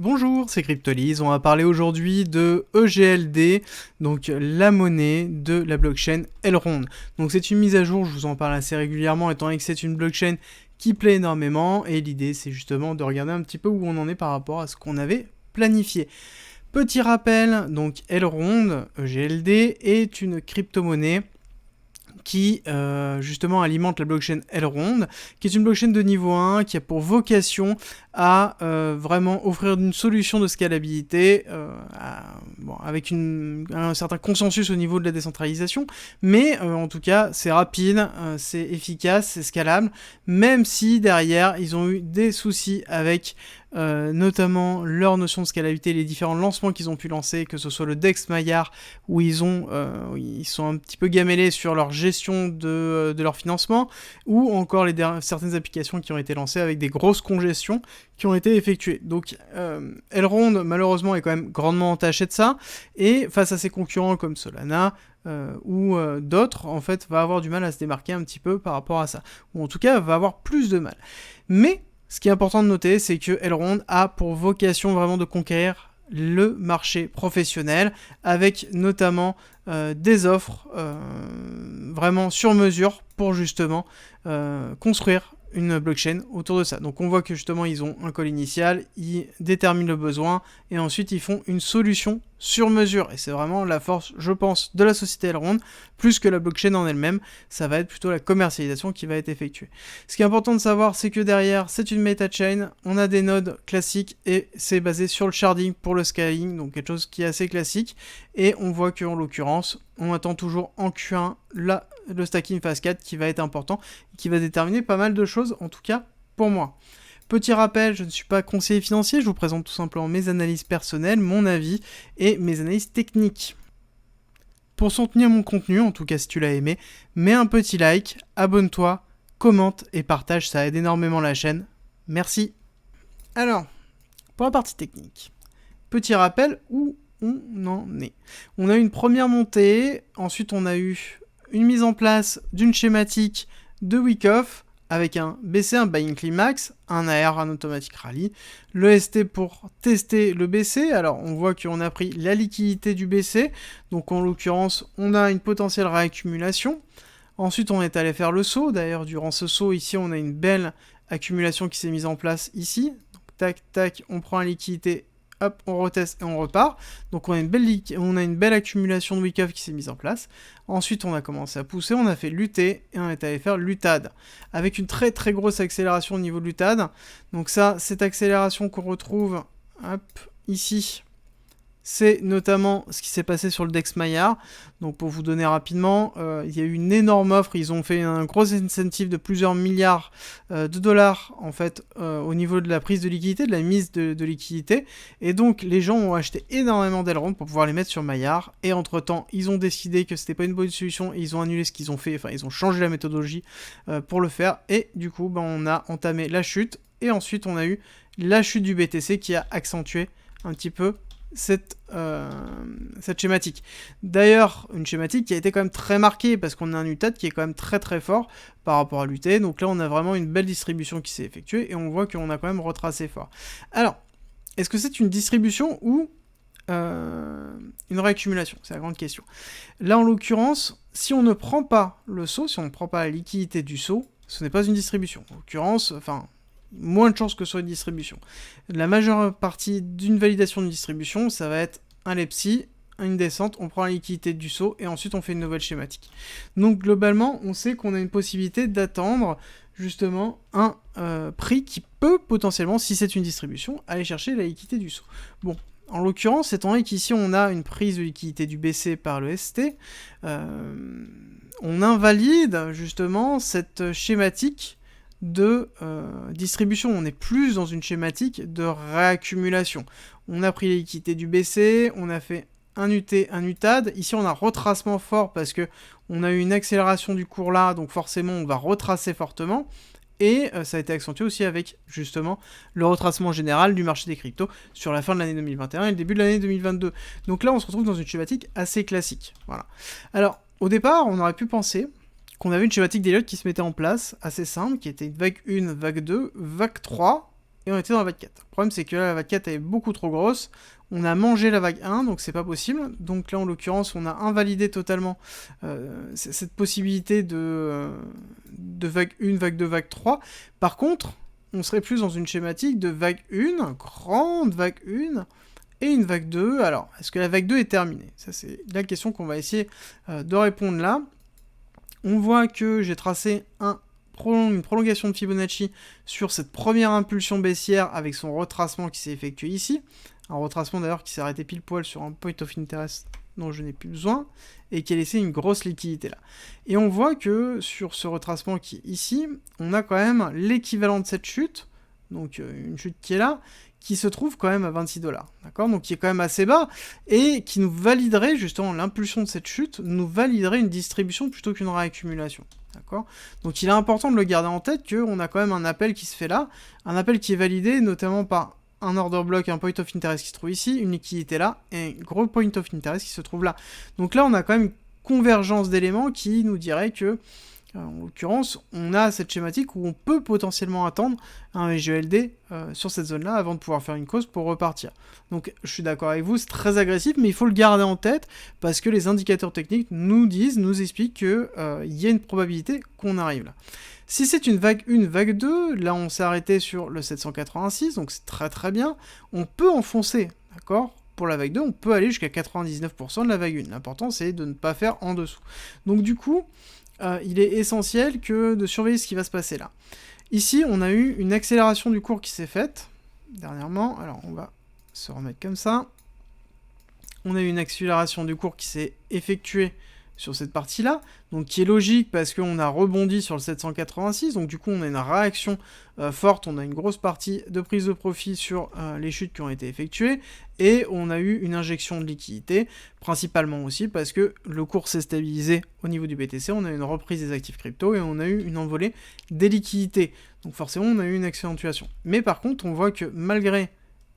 Bonjour, c'est Cryptolyse. On va parler aujourd'hui de EGLD, donc la monnaie de la blockchain Elrond. Donc c'est une mise à jour, je vous en parle assez régulièrement étant donné que c'est une blockchain qui plaît énormément et l'idée c'est justement de regarder un petit peu où on en est par rapport à ce qu'on avait planifié. Petit rappel, donc Elrond, EGLD, est une crypto-monnaie qui justement alimente la blockchain Elrond, qui est une blockchain de niveau 1 qui a pour vocation à vraiment offrir une solution de scalabilité avec un certain consensus au niveau de la décentralisation, mais en tout cas c'est rapide, c'est efficace, c'est scalable, même si derrière ils ont eu des soucis avec notamment leur notion de scalabilité, les différents lancements qu'ils ont pu lancer, que ce soit le DEX Maillard, où ils sont un petit peu gamellés sur leur gestion de leur financement, ou encore certaines applications qui ont été lancées avec des grosses congestions qui ont été effectuées. Donc Elrond malheureusement est quand même grandement entaché de ça, et face à ses concurrents comme Solana, ou d'autres, en fait, va avoir du mal à se démarquer un petit peu par rapport à ça. Ou en tout cas, va avoir plus de mal. Mais ce qui est important de noter, c'est que Elrond a pour vocation vraiment de conquérir le marché professionnel, avec notamment des offres vraiment sur mesure pour justement construire une blockchain autour de ça. Donc on voit que justement ils ont un call initial, ils déterminent le besoin et ensuite ils font une solution sur mesure. Et c'est vraiment la force, je pense, de la société Elrond, plus que la blockchain en elle-même. Ça va être plutôt la commercialisation qui va être effectuée. Ce qui est important de savoir, c'est que derrière, c'est une meta-chain, on a des nodes classiques et c'est basé sur le sharding pour le scaling, donc quelque chose qui est assez classique. Et on voit qu'en l'occurrence, on attend toujours en Q1 le stacking phase 4 qui va être important, qui va déterminer pas mal de choses, en tout cas pour moi. Petit rappel, je ne suis pas conseiller financier, je vous présente tout simplement mes analyses personnelles, mon avis et mes analyses techniques. Pour soutenir mon contenu, en tout cas si tu l'as aimé, mets un petit like, abonne-toi, commente et partage, ça aide énormément la chaîne. Merci. Alors, pour la partie technique, petit rappel où on en est. On a eu une première montée, ensuite on a eu une mise en place d'une schématique de week-off avec un BC, un Buying Climax, un AR, un Automatic Rally, le ST pour tester le BC. Alors on voit qu'on a pris la liquidité du BC, donc en l'occurrence on a une potentielle réaccumulation. Ensuite on est allé faire le saut, d'ailleurs durant ce saut ici on a une belle accumulation qui s'est mise en place ici. Donc, tac tac, on prend la liquidité, hop, on reteste et on repart. Donc on a une belle accumulation de week-off qui s'est mise en place. Ensuite, on a commencé à pousser, on a fait l'UT et on est allé faire l'UTAD. Avec une très très grosse accélération au niveau de l'UTAD. Donc ça, cette accélération qu'on retrouve hop, ici, c'est notamment ce qui s'est passé sur le DEX Maillard. Donc pour vous donner rapidement, il y a eu une énorme offre, ils ont fait un gros incentive de plusieurs milliards de dollars en fait au niveau de la prise de liquidité, de la mise de liquidité. Et donc les gens ont acheté énormément d'Elrond pour pouvoir les mettre sur Maillard. Et entre temps, ils ont décidé que c'était pas une bonne solution et ils ont annulé ce qu'ils ont fait, enfin ils ont changé la méthodologie pour le faire. Et du coup, on a entamé la chute et ensuite on a eu la chute du BTC qui a accentué un petit peu cette schématique. D'ailleurs, une schématique qui a été quand même très marquée parce qu'on a un UTAD qui est quand même très très fort par rapport à l'UT. Donc là, on a vraiment une belle distribution qui s'est effectuée et on voit qu'on a quand même retracé fort. Alors, est-ce que c'est une distribution ou une réaccumulation? C'est la grande question. Là, en l'occurrence, si on ne prend pas le saut, si on ne prend pas la liquidité du saut, ce n'est pas une distribution. En l'occurrence, moins de chances que ce soit une distribution. La majeure partie d'une validation de distribution, ça va être un Lepsi, une descente, on prend la liquidité du saut et ensuite on fait une nouvelle schématique. Donc globalement, on sait qu'on a une possibilité d'attendre justement un prix qui peut potentiellement, si c'est une distribution, aller chercher la liquidité du saut. Bon, en l'occurrence, étant donné qu'ici on a une prise de liquidité du BC par le ST, on invalide justement cette schématique de distribution. On est plus dans une schématique de réaccumulation. On a pris les liquidités du BC, on a fait un UT, un UTAD. Ici, on a retracement fort parce que on a eu une accélération du cours là, donc forcément, on va retracer fortement. Et ça a été accentué aussi avec, justement, le retracement général du marché des cryptos sur la fin de l'année 2021 et le début de l'année 2022. Donc là, on se retrouve dans une schématique assez classique. Voilà. Alors, au départ, on aurait pu penser qu'on avait une schématique d'Elliott qui se mettait en place, assez simple, qui était une vague 1, vague 2, vague 3, et et on était dans la vague 4. Le problème, c'est que là, la vague 4 est beaucoup trop grosse. On a mangé la vague 1, donc c'est pas possible. Donc là, en l'occurrence, on a invalidé totalement cette possibilité de vague 1, vague 2, vague 3. Par contre, on serait plus dans une schématique de vague 1, grande vague 1, et une vague 2. Alors, est-ce que la vague 2 est terminée? Ça, c'est la question qu'on va essayer de répondre là. On voit que j'ai tracé une prolongation de Fibonacci sur cette première impulsion baissière avec son retracement qui s'est effectué ici. Un retracement d'ailleurs qui s'est arrêté pile poil sur un point of interest dont je n'ai plus besoin et qui a laissé une grosse liquidité là. Et on voit que sur ce retracement qui est ici, on a quand même l'équivalent de cette chute, donc une chute qui est là, qui se trouve quand même à 26 $, d'accord? Donc qui est quand même assez bas, et qui nous validerait, justement, l'impulsion de cette chute, nous validerait une distribution plutôt qu'une réaccumulation, d'accord? Donc il est important de le garder en tête qu'on a quand même un appel qui se fait là, un appel qui est validé notamment par un order block, un point of interest qui se trouve ici, une liquidité là, et un gros point of interest qui se trouve là. Donc là, on a quand même une convergence d'éléments qui nous dirait que, en l'occurrence, on a cette schématique où on peut potentiellement attendre un VGLD sur cette zone-là avant de pouvoir faire une cause pour repartir. Donc je suis d'accord avec vous, c'est très agressif, mais il faut le garder en tête parce que les indicateurs techniques nous expliquent qu'il y a une probabilité qu'on arrive là. Si c'est une vague 1, vague 2, là on s'est arrêté sur le 786, donc c'est très très bien. On peut enfoncer, d'accord? Pour la vague 2, on peut aller jusqu'à 99% de la vague 1. L'important c'est de ne pas faire en dessous. Donc du coup, il est essentiel de surveiller ce qui va se passer là. Ici, on a eu une accélération du cours qui s'est faite dernièrement. Alors on va se remettre comme ça. On a eu une accélération du cours qui s'est effectuée sur cette partie-là, donc qui est logique parce qu'on a rebondi sur le 786, donc du coup on a une réaction forte, on a une grosse partie de prise de profit sur les chutes qui ont été effectuées, et on a eu une injection de liquidité, principalement aussi parce que le cours s'est stabilisé au niveau du BTC, on a eu une reprise des actifs crypto, et on a eu une envolée des liquidités, donc forcément on a eu une accentuation. Mais par contre, on voit que malgré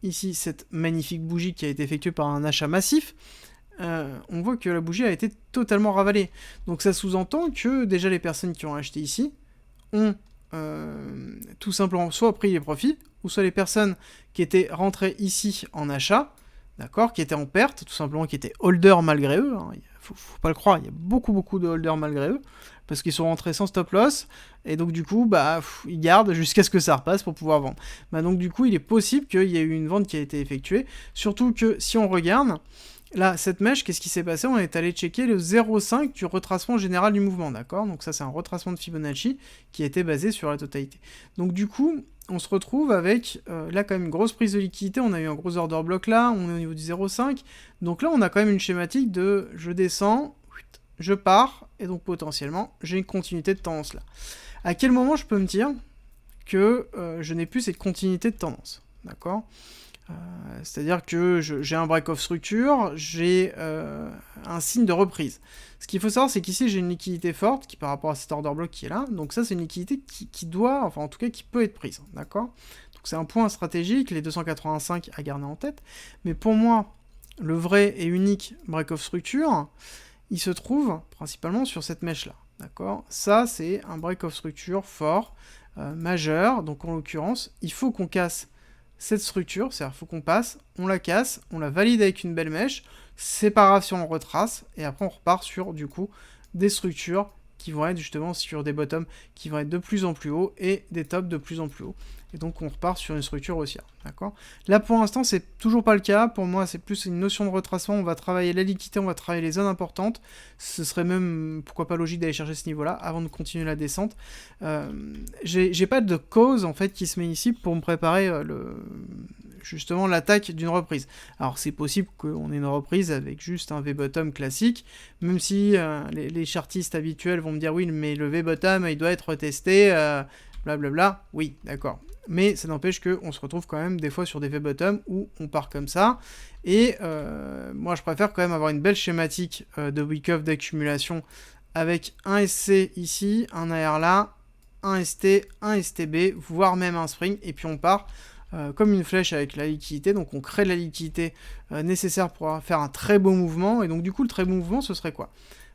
ici cette magnifique bougie qui a été effectuée par un achat massif, on voit que la bougie a été totalement ravalée. Donc ça sous-entend que déjà les personnes qui ont acheté ici ont tout simplement soit pris les profits, ou soit les personnes qui étaient rentrées ici en achat, d'accord, qui étaient en perte, tout simplement, qui étaient holders malgré eux, hein. Faut pas le croire, il y a beaucoup de holders malgré eux, parce qu'ils sont rentrés sans stop loss, et donc du coup, ils gardent jusqu'à ce que ça repasse pour pouvoir vendre. Donc du coup, il est possible qu'il y ait eu une vente qui a été effectuée, surtout que si on regarde, là, cette mèche, qu'est-ce qui s'est passé? On est allé checker le 0,5 du retracement général du mouvement, d'accord? Donc ça, c'est un retracement de Fibonacci qui a été basé sur la totalité. Donc du coup, on se retrouve avec, là, quand même, une grosse prise de liquidité. On a eu un gros order block là, on est au niveau du 0,5. Donc là, on a quand même une schématique de je descends, je pars, et donc potentiellement, j'ai une continuité de tendance là. À quel moment je peux me dire que je n'ai plus cette continuité de tendance, d'accord? C'est-à-dire que j'ai un break-off structure, j'ai un signe de reprise. Ce qu'il faut savoir, c'est qu'ici, j'ai une liquidité forte qui par rapport à cet order block qui est là. Donc ça, c'est une liquidité qui doit, enfin en tout cas, qui peut être prise, d'accord? Donc c'est un point stratégique, les 285 à garder en tête. Mais pour moi, le vrai et unique break-off structure, il se trouve principalement sur cette mèche-là, d'accord? Ça, c'est un break-off structure fort, majeur. Donc en l'occurrence, il faut qu'on casse cette structure, c'est-à-dire faut qu'on passe, on la casse, on la valide avec une belle mèche, c'est pas grave si on retrace, et après on repart sur du coup des structures qui vont être justement sur des bottoms qui vont être de plus en plus haut et des tops de plus en plus haut. Et donc on repart sur une structure haussière, d'accord? Là pour l'instant c'est toujours pas le cas, pour moi c'est plus une notion de retracement, on va travailler la liquidité, on va travailler les zones importantes, ce serait même, pourquoi pas logique d'aller chercher ce niveau-là avant de continuer la descente. J'ai pas de cause en fait qui se met ici pour me préparer justement l'attaque d'une reprise. Alors c'est possible qu'on ait une reprise avec juste un V-bottom classique, même si les chartistes habituels vont me dire oui mais le V-bottom il doit être retesté, blablabla, oui d'accord. Mais ça n'empêche qu'on se retrouve quand même des fois sur des V-bottom où on part comme ça. Et moi je préfère quand même avoir une belle schématique de week-off d'accumulation avec un SC ici, un AR là, un ST, un STB, voire même un spring, et puis on part comme une flèche avec la liquidité, donc on crée la liquidité nécessaire pour faire un très beau mouvement, et donc du coup le très beau mouvement ce serait quoi?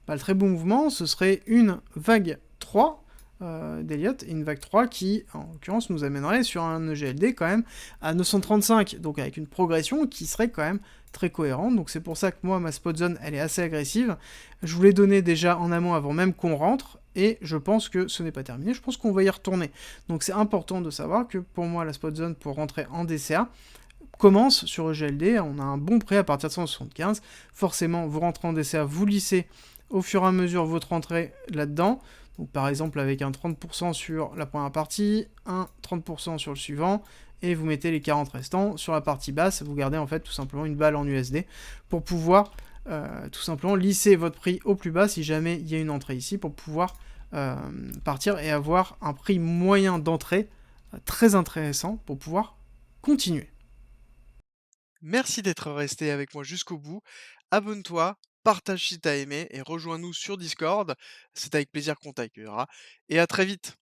Le très beau mouvement ce serait une vague 3, d'Elliott et une vague 3 qui, en l'occurrence, nous amènerait sur un EGLD quand même à 935, donc avec une progression qui serait quand même très cohérente. Donc c'est pour ça que moi, ma spot zone, elle est assez agressive. Je vous l'ai donné déjà en amont avant même qu'on rentre, et je pense que ce n'est pas terminé, je pense qu'on va y retourner. Donc c'est important de savoir que pour moi, la spot zone pour rentrer en DCA commence sur EGLD, on a un bon prêt à partir de 175. Forcément, vous rentrez en DCA, vous lissez au fur et à mesure votre entrée là-dedans. Donc par exemple avec un 30% sur la première partie, un 30% sur le suivant, et vous mettez les 40 restants sur la partie basse, vous gardez en fait tout simplement une balle en USD pour pouvoir tout simplement lisser votre prix au plus bas si jamais il y a une entrée ici, pour pouvoir partir et avoir un prix moyen d'entrée très intéressant pour pouvoir continuer. Merci d'être resté avec moi jusqu'au bout. Abonne-toi, partage si t'as aimé et rejoins-nous sur Discord. C'est avec plaisir qu'on t'accueillera. Et à très vite.